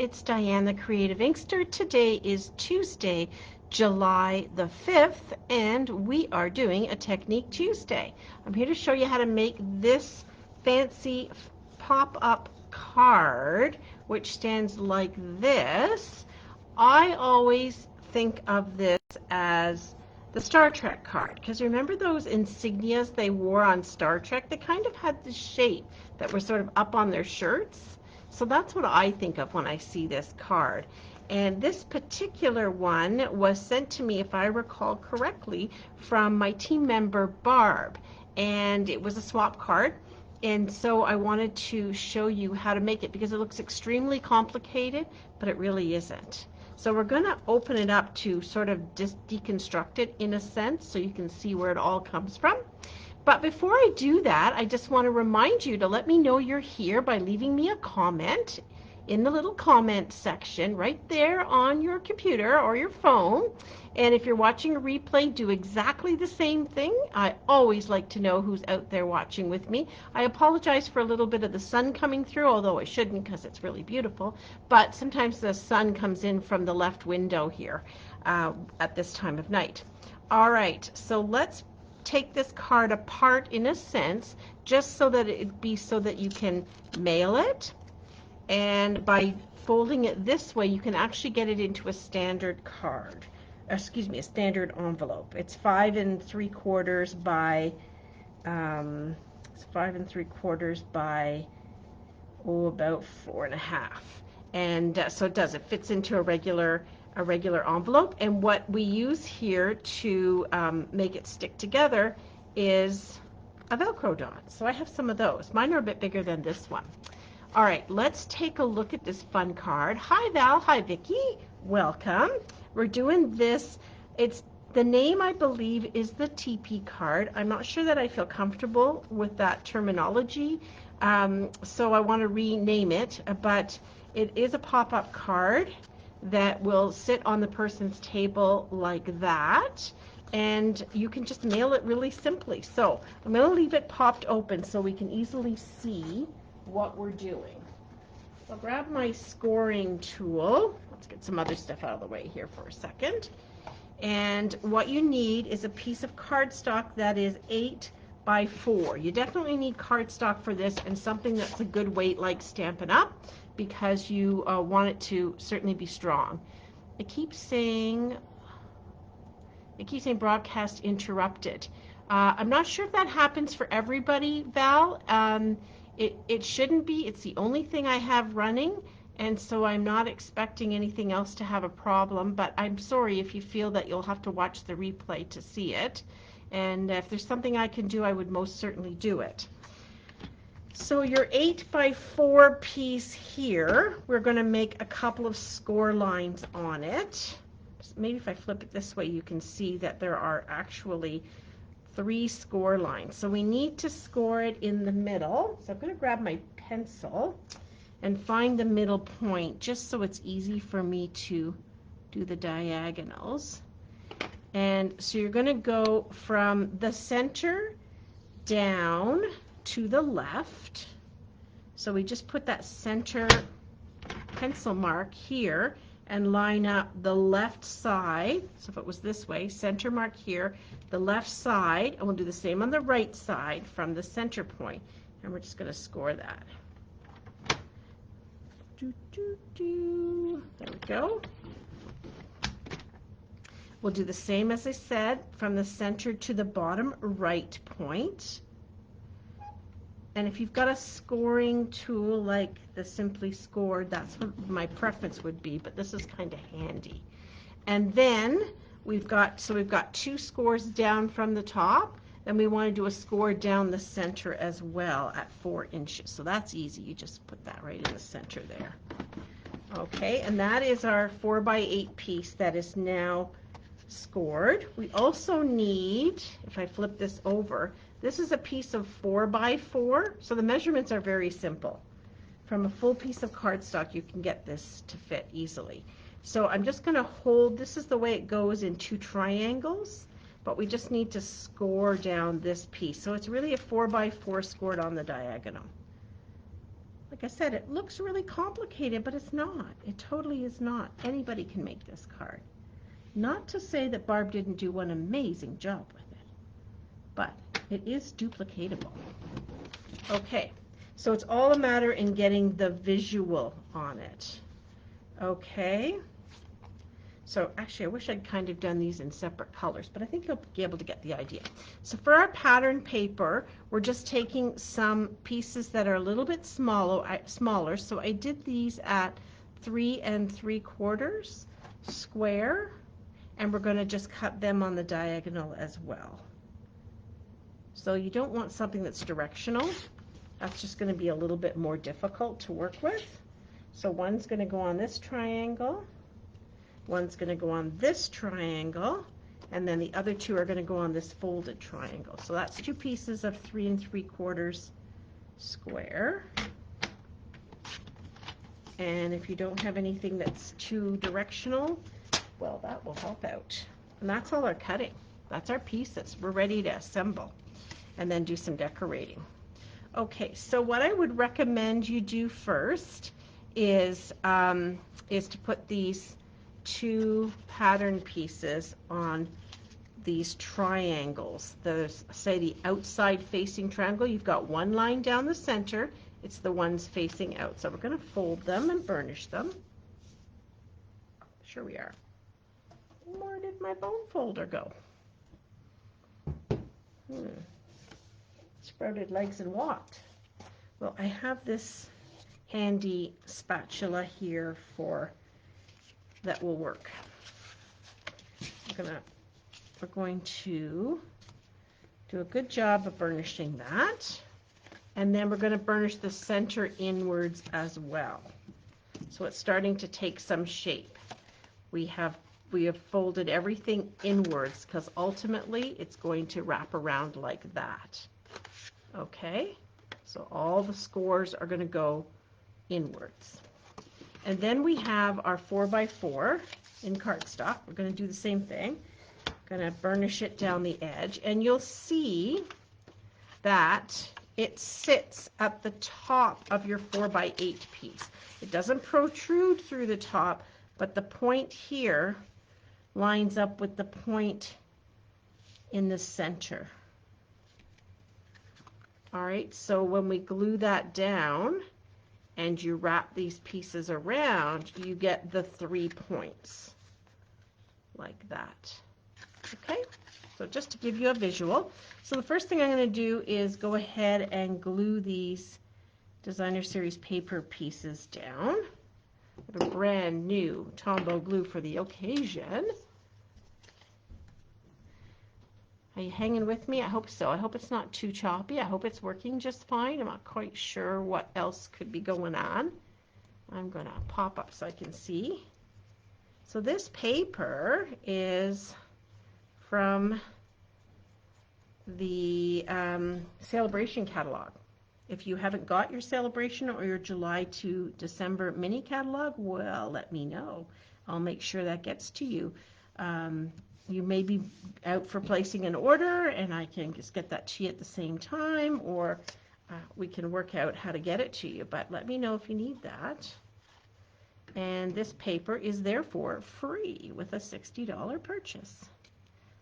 It's Diane, the Creative Inkster. Today is Tuesday, July the 5th, and we are doing a Technique Tuesday. I'm here to show you how to make this fancy pop-up card, which stands like this. I always think of this as the Star Trek card, because remember those insignias they wore on Star Trek? They kind of had this shape that were sort of up on their shirts. So that's what I think of when I see this card. And this particular one was sent to me, if I recall correctly, from my team member Barb. And it was a swap card. And so I wanted to show you how to make it because it looks extremely complicated, but it really isn't. So we're going to open it up to sort of deconstruct it in a sense so you can see where it all comes from. But before I do that, I just want to remind you to let me know you're here by leaving me a comment in the little comment section right there on your computer or your phone. And if you're watching a replay, do exactly the same thing. I always like to know who's out there watching with me. I apologize for a little bit of the sun coming through, although I shouldn't because it's really beautiful. But sometimes the sun comes in from the left window here at this time of night. All right, so let's take this card apart in a sense, just so that it be so that you can mail it. And by folding it this way, you can actually get it into a standard card. Excuse me, a standard envelope. It's 5 3/4 by it's 5 3/4 by about 4.5. And so it does. It fits into a regular envelope. And what we use here to make it stick together is a Velcro dot. So I have some of those. Mine are a bit bigger than this one. All right, let's take a look at this fun card. Hi Val, hi Vicki, welcome. We're doing this, it's the name I believe is the Teepee card. I'm not sure that I feel comfortable with that terminology, so I want to rename it, but it is a pop-up card that will sit on the person's table like that, and you can just mail it really simply. So I'm going to leave it popped open so we can easily see what we're doing. So I'll grab my scoring tool. Let's get some other stuff out of the way here for a second. And what you need is a piece of cardstock that is 8 by 4. You definitely need cardstock for this, and something that's a good weight like Stampin' Up, because you want it to certainly be strong. It keeps saying broadcast interrupted. I'm not sure if that happens for everybody, Val. It shouldn't be. It's the only thing I have running, and so I'm not expecting anything else to have a problem, but I'm sorry if you feel that you'll have to watch the replay to see it. And if there's something I can do, I would most certainly do it. So your 8 by 4 piece here, we're going to make a couple of score lines on it. Maybe if I flip it this way, you can see that there are actually 3 score lines. So we need to score it in the middle. So I'm going to grab my pencil and find the middle point just so it's easy for me to do the diagonals. And so you're going to go from the center down to the left. So we just put that center pencil mark here and line up the left side. So if it was this way, center mark here, the left side, and we'll do the same on the right side from the center point. And we're just going to score that. There we go. We'll do the same as I said, from the center to the bottom right point. And if you've got a scoring tool like the Simply Scored, that's what my preference would be, but this is kind of handy. And then we've got 2 scores down from the top, and we want to do a score down the center as well at 4 inches. So that's easy. You just put that right in the center there. Okay, and that is our 4 by 8 piece that is now scored. We also need, if I flip this over, this is a piece of 4 by 4, so the measurements are very simple. From a full piece of cardstock, you can get this to fit easily. So I'm just going to hold, this is the way it goes in 2 triangles, but we just need to score down this piece. So it's really a 4 by 4 scored on the diagonal. Like I said, it looks really complicated, but it's not. It totally is not. Anybody can make this card. Not to say that Barb didn't do an amazing job with it, but it is duplicatable. Okay, so it's all a matter in getting the visual on it. Okay, so actually I wish I'd kind of done these in separate colors, but I think you'll be able to get the idea. So for our pattern paper, we're just taking some pieces that are a little bit smaller. So I did these at 3 3/4 square, and we're going to just cut them on the diagonal as well. So you don't want something that's directional. That's just going to be a little bit more difficult to work with. So one's going to go on this triangle, one's going to go on this triangle, and then the other two are going to go on this folded triangle. So that's two pieces of 3 3/4 square. And if you don't have anything that's too directional, well, that will help out. And that's all our cutting. That's our pieces. We're ready to assemble and then do some decorating. Okay, so what I would recommend you do first is to put these two pattern pieces on these triangles. There's, say, the outside facing triangle. You've got one line down the center. It's the ones facing out. So we're going to fold them and burnish them. Sure we are. Where did my bone folder go? Sprouted legs and walked. Well, I have this handy spatula here that will work. We're going to do a good job of burnishing that, and then we're going to burnish the center inwards as well. So it's starting to take some shape. We have folded everything inwards because ultimately it's going to wrap around like that. Okay, so all the scores are going to go inwards. And then we have our 4x4 in cardstock. We're going to do the same thing. Going to burnish it down the edge, and you'll see that it sits at the top of your 4x8 piece. It doesn't protrude through the top, but the point here lines up with the point in the center. All right, so when we glue that down and you wrap these pieces around, you get the 3 points like that. Okay, so just to give you a visual. So the first thing I'm going to do is go ahead and glue these Designer Series paper pieces down. I have a brand new Tombow glue for the occasion. Are you hanging with me? I hope so. I hope it's not too choppy. I hope it's working just fine. I'm not quite sure what else could be going on. I'm going to pop up so I can see. So this paper is from the Celebration catalog. If you haven't got your Celebration or your July to December mini catalog, well, let me know. I'll make sure that gets to you. You may be out for placing an order, and I can just get that to you at the same time, or we can work out how to get it to you. But let me know if you need that. And this paper is therefore free with a $60 purchase.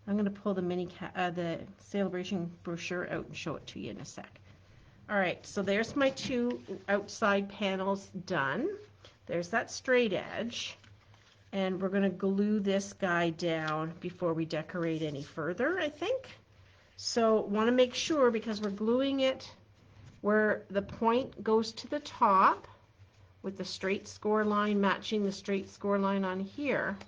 I'm going to pull the Celebration brochure out and show it to you in a sec. All right, so there's my two outside panels done. There's that straight edge. And we're going to glue this guy down before we decorate any further, I think. So want to make sure, because we're gluing it where the point goes to the top with the straight score line matching the straight score line on here.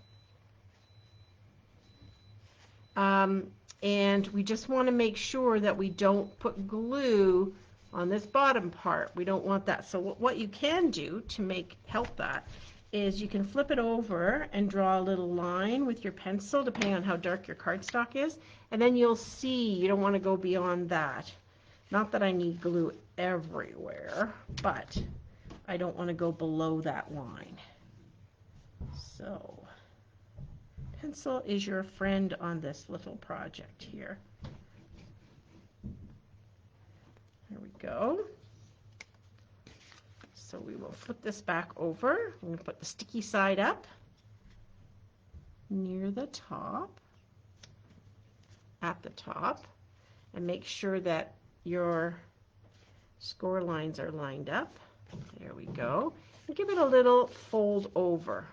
And we just want to make sure that we don't put glue on this bottom part. We don't want that. So what you can do to help that is you can flip it over and draw a little line with your pencil, depending on how dark your cardstock is, and then you'll see you don't want to go beyond that. Not that I need glue everywhere, but I don't want to go below that line. So pencil is your friend on this little project here. There we go. So we will flip this back over. I'm going to put the sticky side up near the top, at the top, and make sure that your score lines are lined up. There we go. And give it a little fold over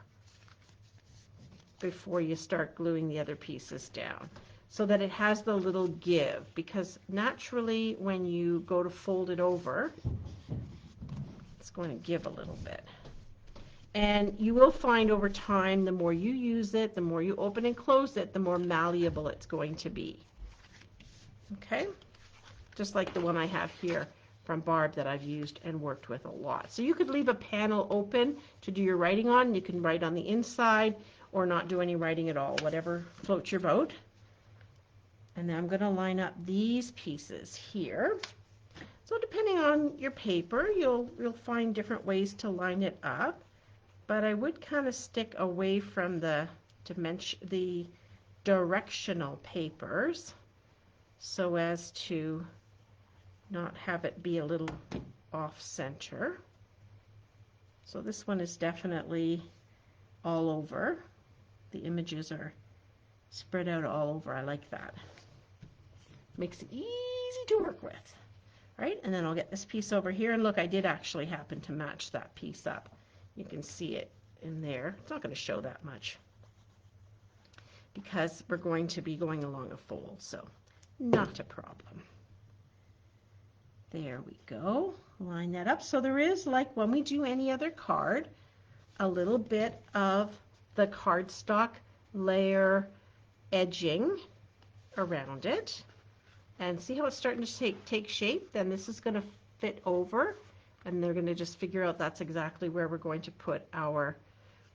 before you start gluing the other pieces down, so that it has the little give, because naturally when you go to fold it over, it's going to give a little bit. And you will find over time, the more you use it, the more you open and close it, the more malleable it's going to be. Okay? Just like the one I have here from Barb that I've used and worked with a lot. So you could leave a panel open to do your writing on. You can write on the inside or not do any writing at all, whatever floats your boat. And then I'm going to line up these pieces here. So depending on your paper, you'll find different ways to line it up. But I would kind of stick away from the directional papers so as to not have it be a little off center. So this one is definitely all over. The images are spread out all over. I like that. Makes it easy to work with. Right? And then I'll get this piece over here, and look, I did actually happen to match that piece up. You can see it in there. It's not going to show that much because we're going to be going along a fold, so not a problem. There we go. Line that up. So there is, like when we do any other card, a little bit of the cardstock layer edging around it. And see how it's starting to take shape? Then this is going to fit over, and they're going to just figure out that's exactly where we're going to put our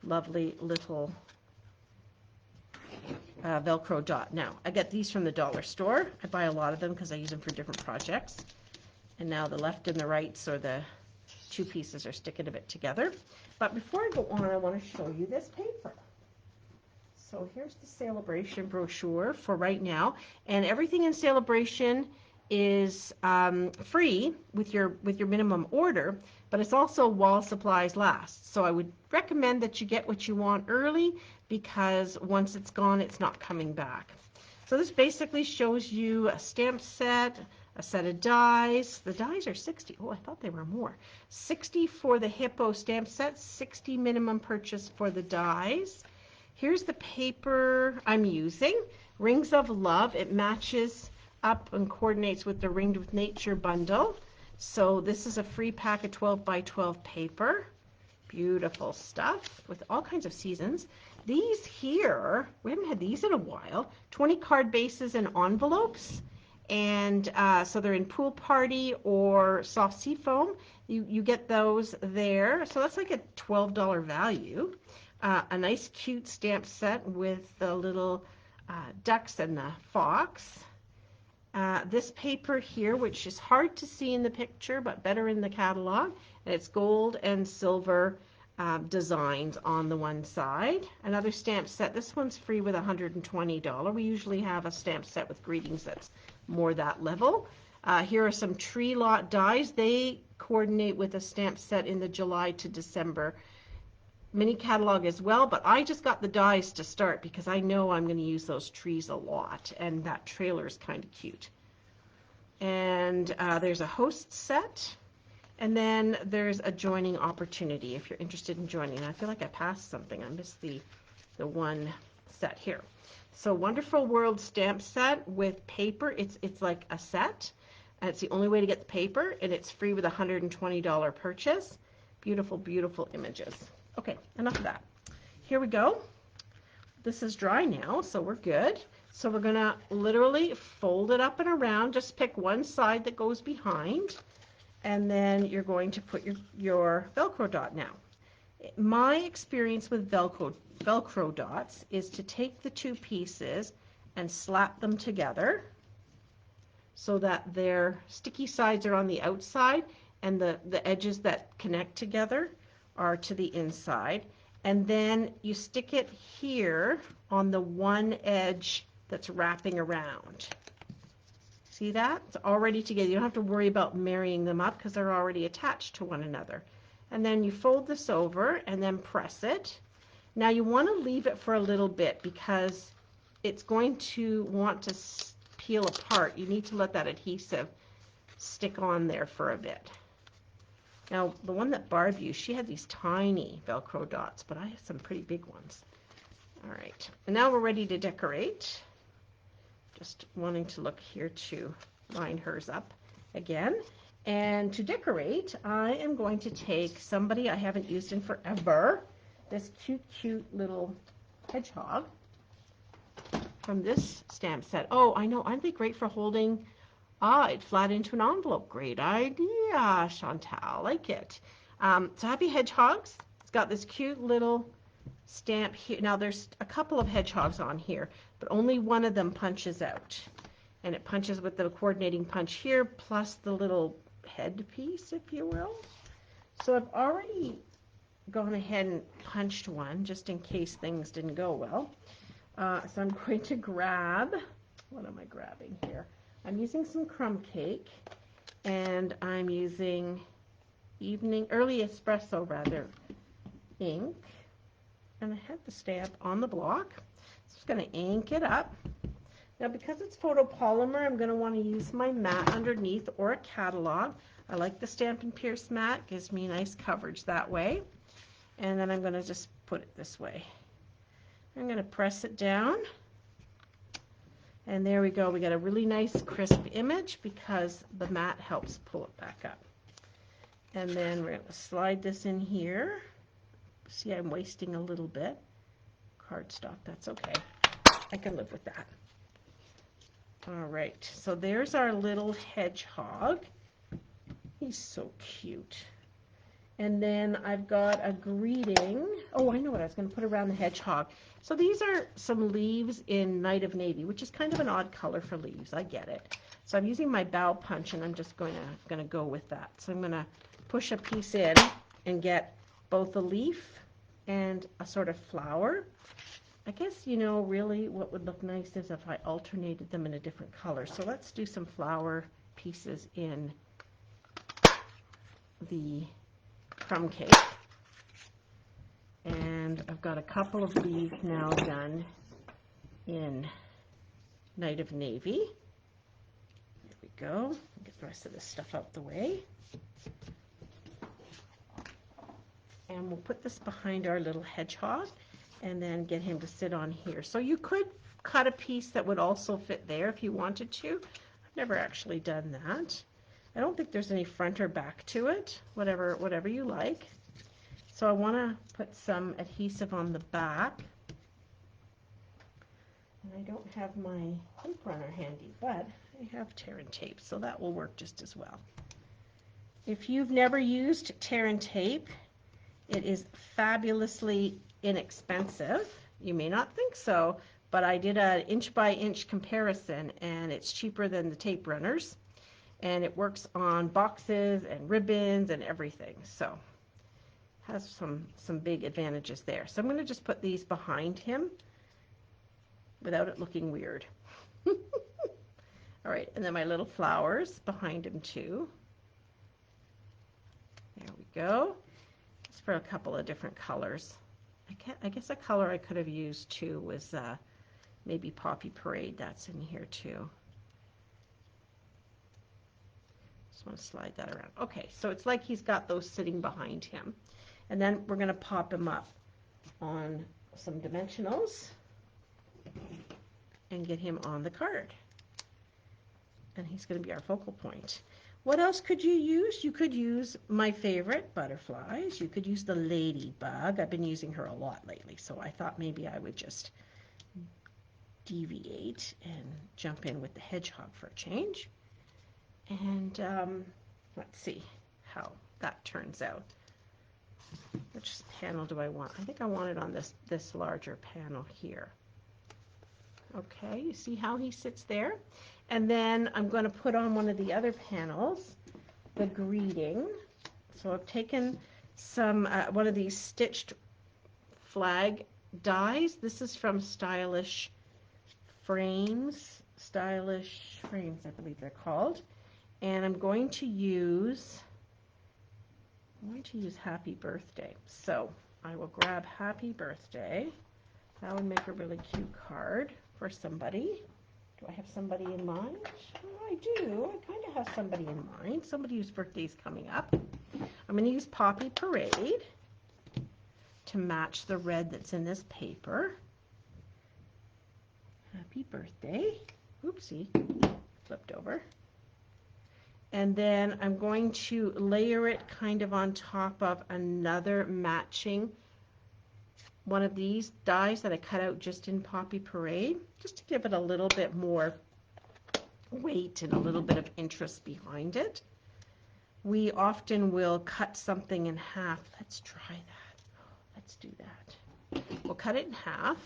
lovely little Velcro dot. Now, I get these from the dollar store. I buy a lot of them because I use them for different projects. And now the left and the right, so the two pieces are sticking a bit together. But before I go on, I want to show you this paper. So here's the Celebration brochure for right now, and everything in Celebration is free with your minimum order, but it's also while supplies last. So I would recommend that you get what you want early, because once it's gone, it's not coming back. So this basically shows you a stamp set, a set of dies. The dies are 60. Oh, I thought they were more. 60 for the Hippo stamp set, 60 minimum purchase for the dies. Here's the paper I'm using, Rings of Love. It matches up and coordinates with the Ringed with Nature bundle. So this is a free pack of 12 by 12 paper. Beautiful stuff with all kinds of seasons. These here, we haven't had these in a while, 20 card bases and envelopes. And so they're in Pool Party or Soft Sea Foam. You get those there. So that's like a $12 value. A nice cute stamp set with the little ducks and the fox. This paper here, which is hard to see in the picture but better in the catalog, and it's gold and silver designs on the one side. Another stamp set. This one's free with $120. We usually have a stamp set with greetings that's more that level. Here are some tree lot dies. They coordinate with a stamp set in the July to December mini catalog as well, but I just got the dies to start because I know I'm going to use those trees a lot, and that trailer is kind of cute. And there's a host set, and then there's a joining opportunity if you're interested in joining. And I feel like I passed something. I missed the one set here. So Wonderful World stamp set with paper. It's like a set, and it's the only way to get the paper, and it's free with a $120 purchase. Beautiful, beautiful images. Okay, enough of that. Here we go. This is dry now, so we're good. So we're going to literally fold it up and around. Just pick one side that goes behind, and then you're going to put your Velcro dot. Now, my experience with Velcro dots is to take the two pieces and slap them together so that their sticky sides are on the outside and the edges that connect together are to the inside, and then you stick it here on the one edge that's wrapping around. See that? It's already together. You don't have to worry about marrying them up because they're already attached to one another. and then you fold this over and then press it. Now you want to leave it for a little bit because it's going to want to peel apart. You need to let that adhesive stick on there for a bit. Now the one that Barb used, she had these tiny Velcro dots, but I have some pretty big ones. All right, and now we're ready to decorate. Just wanting to look here to line hers up again. And to decorate, I am going to take somebody I haven't used in forever, this cute little hedgehog from this stamp set. Oh, I know, aren't they great for holding it flat into an envelope? Great idea, Chantal, I like it. So happy hedgehogs. It's got this cute little stamp here. Now there's a couple of hedgehogs on here, but only one of them punches out. And it punches with the coordinating punch here, plus the little head piece, if you will. So I've already gone ahead and punched one, just in case things didn't go well. So I'm going to grab, what am I grabbing here? I'm using some crumb cake, and I'm using early espresso ink. And I have the stamp on the block. So I'm just going to ink it up. Now because it's photopolymer, I'm going to want to use my mat underneath or a catalog. I like the Stampin' Pierce mat, gives me nice coverage that way. And then I'm going to just put it this way. I'm going to press it down. And there we go. We got a really nice crisp image because the mat helps pull it back up. And then we're going to slide this in here. See, I'm wasting a little bit. Cardstock, that's okay. I can live with that. All right, so there's our little hedgehog. He's so cute. And then I've got a greeting. Oh, I know what I was going to put around the hedgehog. So these are some leaves in Night of Navy, which is kind of an odd color for leaves. I get it. So I'm using my bow punch, and I'm just going to go with that. So I'm going to push a piece in and get both a leaf and a sort of flower. I guess, you know, really what would look nice is if I alternated them in a different color. So let's do some flower pieces in the crumb cake. And I've got a couple of these now done in Night of Navy. There we go. Get the rest of this stuff out the way. And we'll put this behind our little hedgehog and then get him to sit on here. So you could cut a piece that would also fit there if you wanted to. I've never actually done that. I don't think there's any front or back to it, whatever you like. So I want to put some adhesive on the back. And I don't have my tape runner handy, but I have tear and tape, so that will work just as well. If you've never used tear and tape, it is fabulously inexpensive. You may not think so, but I did an inch by inch comparison, and it's cheaper than the tape runners, and it works on boxes and ribbons and everything. So has some big advantages there. So I'm going to just put these behind him without it looking weird. All right, and then my little flowers behind him too. There we go. Just for a couple of different colors. I guess a color I could have used too was maybe Poppy Parade. That's in here too. Just want to slide that around. Okay, so it's like he's got those sitting behind him. And then we're going to pop him up on some dimensionals and get him on the card. And he's going to be our focal point. What else could you use? You could use my favorite, butterflies. You could use the ladybug. I've been using her a lot lately, so I thought maybe I would just deviate and jump in with the hedgehog for a change. And let's see how that turns out. Which panel do I want? I think I want it on this larger panel here. Okay, you see how he sits there? And then I'm going to put on one of the other panels, the greeting. So I've taken some one of these stitched flag dies. This is from Stylish Frames, I believe they're called. And I'm going to use I'm going to use happy birthday. So I will grab happy birthday. That would make a really cute card for somebody. Do I have somebody in mind? Oh, I do. I kind of have somebody in mind. Somebody whose birthday is coming up. I'm going to use Poppy Parade to match the red that's in this paper. Happy birthday. Oopsie. Flipped over. And then I'm going to layer it kind of on top of another matching one of these dies that I cut out just in Poppy Parade, just to give it a little bit more weight and a little bit of interest behind it. We often will cut something in half. Let's try that. Let's do that. We'll cut it in half.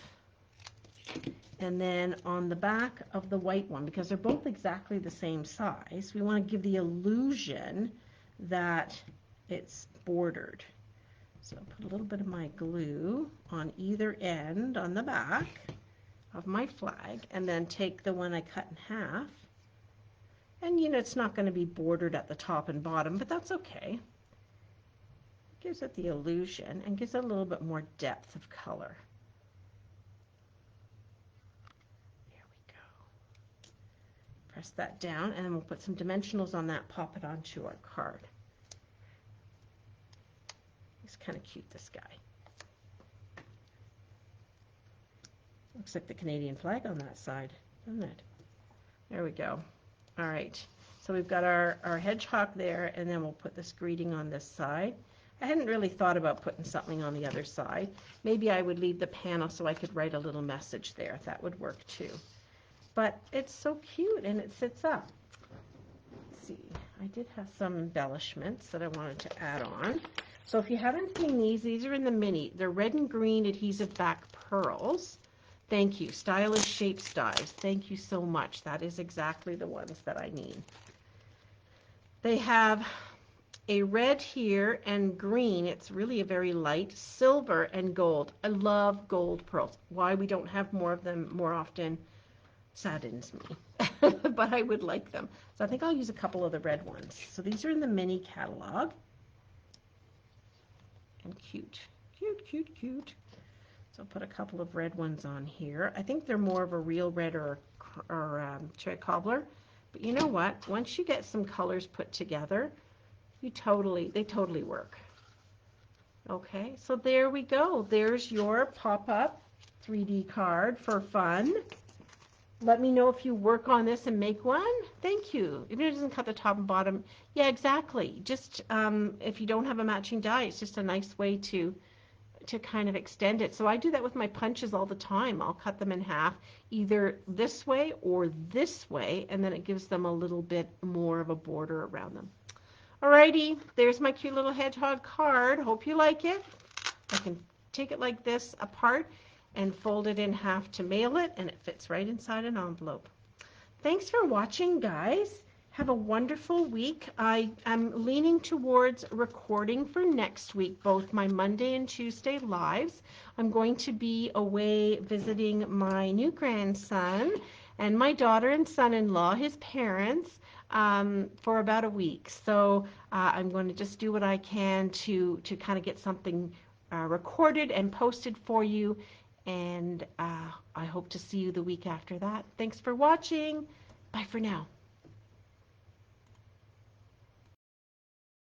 And then on the back of the white one, because they're both exactly the same size, we want to give the illusion that it's bordered. So I'll put a little bit of my glue on either end on the back of my flag, and then take the one I cut in half. And you know, it's not going to be bordered at the top and bottom, but that's okay. It gives it the illusion and gives it a little bit more depth of color. There we go. Press that down, and then we'll put some dimensionals on that, pop it onto our card. He's kind of cute, this guy. Looks like the Canadian flag on that side, doesn't it? There we go. All right, so we've got our hedgehog there, and then we'll put this greeting on this side. I hadn't really thought about putting something on the other side. Maybe I would leave the panel so I could write a little message there. That would work too. But it's so cute, and it sits up. Let's see, I did have some embellishments that I wanted to add on. So if you haven't seen these are in the mini. They're red and green adhesive back pearls. Thank you. Stylish Shapes Dies. Thank you so much. That is exactly the ones that I need. They have a red here and green. It's really a very light silver and gold. I love gold pearls. Why we don't have more of them more often saddens me, but I would like them. So I think I'll use a couple of the red ones. So these are in the mini catalog. And cute, cute, cute, cute. So I'll put a couple of red ones on here. I think they're more of a real red or cherry cobbler. But you know what? Once you get some colors put together, they totally work. Okay, so there we go. There's your pop-up 3D card for fun. Let me know if you work on this and make one. Thank you. Even if it doesn't cut the top and bottom. Yeah, exactly. Just if you don't have a matching die, it's just a nice way to kind of extend it. So I do that with my punches all the time. I'll cut them in half, either this way or this way, and then it gives them a little bit more of a border around them. Alrighty, there's my cute little hedgehog card. Hope you like it. I can take it like this apart and fold it in half to mail it, and it fits right inside an envelope. Thanks for watching, guys. Have a wonderful week. I am leaning towards recording for next week, both my Monday and Tuesday lives. I'm going to be away visiting my new grandson and my daughter and son-in-law, his parents, for about a week. So I'm going to just do what I can to kind of get something recorded and posted for you. And I hope to see you the week after that. Thanks for watching. Bye for now.